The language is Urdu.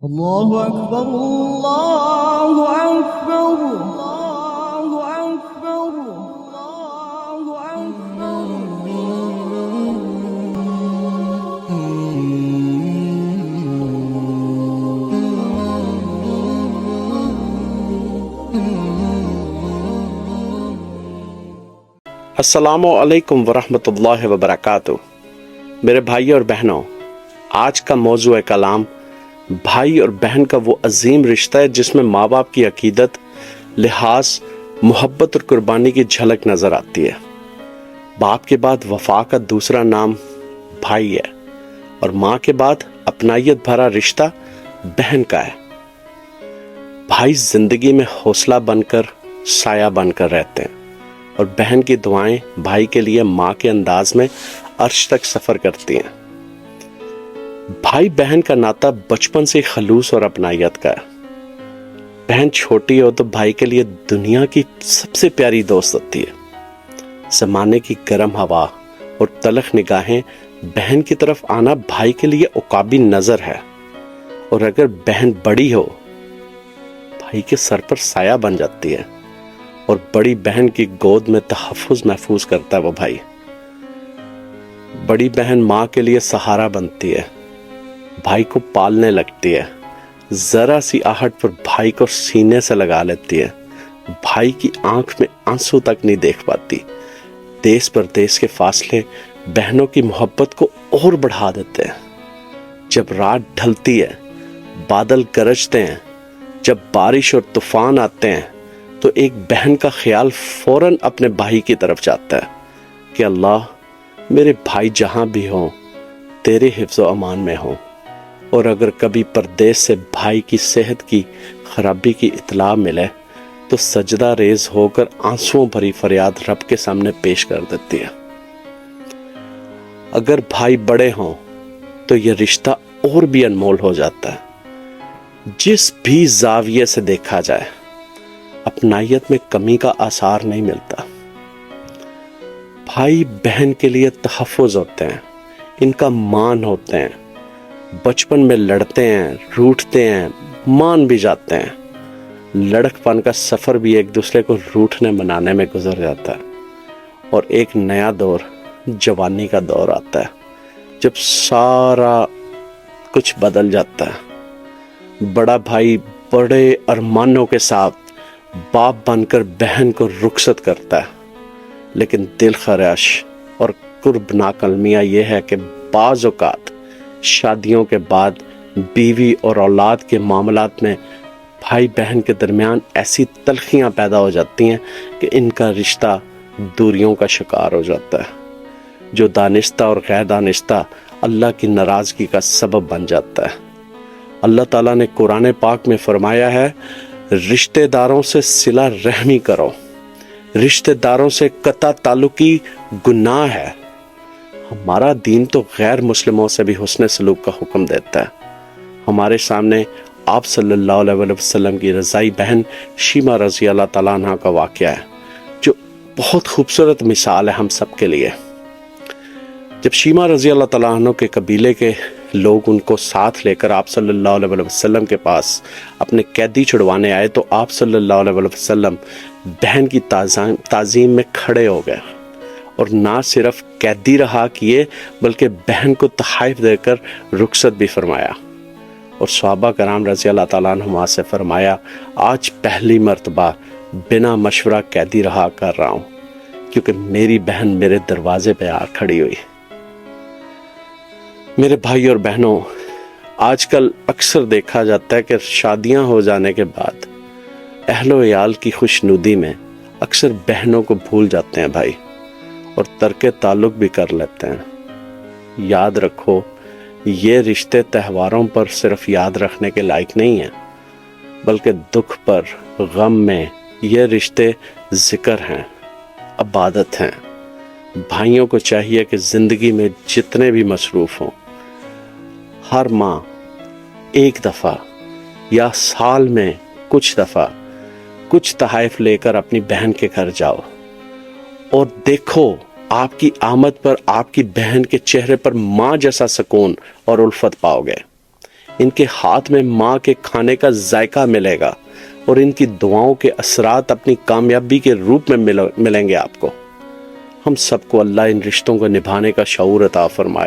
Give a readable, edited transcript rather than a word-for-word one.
اللہ اکبر اللہ اکبر اللہ اکبر اللہ السلام علیکم ورحمۃ اللہ وبرکاتہ۔ میرے بھائی اور بہنوں، آج کا موضوع کلام بھائی اور بہن کا وہ عظیم رشتہ ہے جس میں ماں باپ کی عقیدت، لحاظ، محبت اور قربانی کی جھلک نظر آتی ہے۔ باپ کے بعد وفا کا دوسرا نام بھائی ہے اور ماں کے بعد اپنائیت بھرا رشتہ بہن کا ہے۔ بھائی زندگی میں حوصلہ بن کر، سایہ بن کر رہتے ہیں، اور بہن کی دعائیں بھائی کے لیے ماں کے انداز میں عرش تک سفر کرتی ہیں۔ بھائی بہن کا ناطہ بچپن سے خلوص اور اپنائیت کا ہے۔ بہن چھوٹی ہو تو بھائی کے لیے دنیا کی سب سے پیاری دوست ہوتی ہے۔ زمانے کی گرم ہوا اور تلخ نگاہیں بہن کی طرف آنا بھائی کے لیے عقابی نظر ہے، اور اگر بہن بڑی ہو بھائی کے سر پر سایہ بن جاتی ہے، اور بڑی بہن کی گود میں تحفظ محفوظ کرتا ہے وہ بھائی۔ بڑی بہن ماں کے لیے سہارا بنتی ہے، بھائی کو پالنے لگتی ہے، ذرا سی آہٹ پر بھائی کو سینے سے لگا لیتی ہے، بھائی کی آنکھ میں آنسو تک نہیں دیکھ پاتی۔ دیس پردیس کے فاصلے بہنوں کی محبت کو اور بڑھا دیتے ہیں۔ جب رات ڈھلتی ہے، بادل گرجتے ہیں، جب بارش اور طوفان آتے ہیں، تو ایک بہن کا خیال فوراً اپنے بھائی کی طرف جاتا ہے کہ اللہ میرے بھائی جہاں بھی ہوں تیرے حفظ و امان میں ہوں۔ اور اگر کبھی پردیس سے بھائی کی صحت کی خرابی کی اطلاع ملے تو سجدہ ریز ہو کر آنسوؤں بھری فریاد رب کے سامنے پیش کر دیتی ہے۔ اگر بھائی بڑے ہوں تو یہ رشتہ اور بھی انمول ہو جاتا ہے۔ جس بھی زاویے سے دیکھا جائے اپنائیت میں کمی کا آثار نہیں ملتا۔ بھائی بہن کے لیے تحفظ ہوتے ہیں، ان کا مان ہوتے ہیں۔ بچپن میں لڑتے ہیں، روٹھتے ہیں، مان بھی جاتے ہیں۔ لڑک پن کا سفر بھی ایک دوسرے کو روٹھنے منانے میں گزر جاتا ہے، اور ایک نیا دور، جوانی کا دور آتا ہے جب سارا کچھ بدل جاتا ہے۔ بڑا بھائی بڑے ارمانوں کے ساتھ باپ بن کر بہن کو رخصت کرتا ہے، لیکن دل خراش اور قرب ناکلمیاں یہ ہے کہ بعض اوقات شادیوں کے بعد بیوی اور اولاد کے معاملات میں بھائی بہن کے درمیان ایسی تلخیاں پیدا ہو جاتی ہیں کہ ان کا رشتہ دوریوں کا شکار ہو جاتا ہے، جو دانستہ اور غیر دانستہ اللہ کی ناراضگی کا سبب بن جاتا ہے۔ اللہ تعالیٰ نے قرآن پاک میں فرمایا ہے، رشتہ داروں سے صلہ رحمی کرو، رشتہ داروں سے قطع تعلقی گناہ ہے۔ ہمارا دین تو غیر مسلموں سے بھی حسن سلوک کا حکم دیتا ہے۔ ہمارے سامنے آپ صلی اللہ علیہ وسلم کی رضائی بہن شیمہ رضی اللہ تعالیٰ عنہ کا واقعہ ہے، جو بہت خوبصورت مثال ہے ہم سب کے لیے۔ جب شیمہ رضی اللہ تعالیٰ عنہ کے قبیلے کے لوگ ان کو ساتھ لے کر آپ صلی اللہ علیہ وسلم کے پاس اپنے قیدی چھڑوانے آئے تو آپ صلی اللہ علیہ وسلم بہن کی تعظیم میں کھڑے ہو گئے، اور نہ صرف قیدی رہا کیے بلکہ بہن کو تحائف دے کر رخصت بھی فرمایا، اور صحابہ کرام رضی اللہ تعالیٰ عنہما سے فرمایا، آج پہلی مرتبہ بنا مشورہ قیدی رہا کر رہا ہوں، کیونکہ میری بہن میرے دروازے پہ آ کھڑی ہوئی۔ میرے بھائی اور بہنوں، آج کل اکثر دیکھا جاتا ہے کہ شادیاں ہو جانے کے بعد اہل و عیال کی خوشنودی میں اکثر بہنوں کو بھول جاتے ہیں بھائی، اور ترک تعلق بھی کر لیتے ہیں۔ یاد رکھو، یہ رشتے تہواروں پر صرف یاد رکھنے کے لائق نہیں ہیں، بلکہ دکھ پر، غم میں یہ رشتے ذکر ہیں، عبادت ہیں۔ بھائیوں کو چاہیے کہ زندگی میں جتنے بھی مصروف ہوں، ہر ماہ ایک دفعہ یا سال میں کچھ دفعہ کچھ تحائف لے کر اپنی بہن کے گھر جاؤ، اور دیکھو آپ کی آمد پر آپ کی بہن کے چہرے پر ماں جیسا سکون اور الفت پاؤ گے۔ ان کے ہاتھ میں ماں کے کھانے کا ذائقہ ملے گا اور ان کی دعاؤں کے اثرات اپنی کامیابی کے روپ میں ملیں گے آپ کو۔ ہم سب کو اللہ ان رشتوں کو نبھانے کا شعور عطا فرمائے۔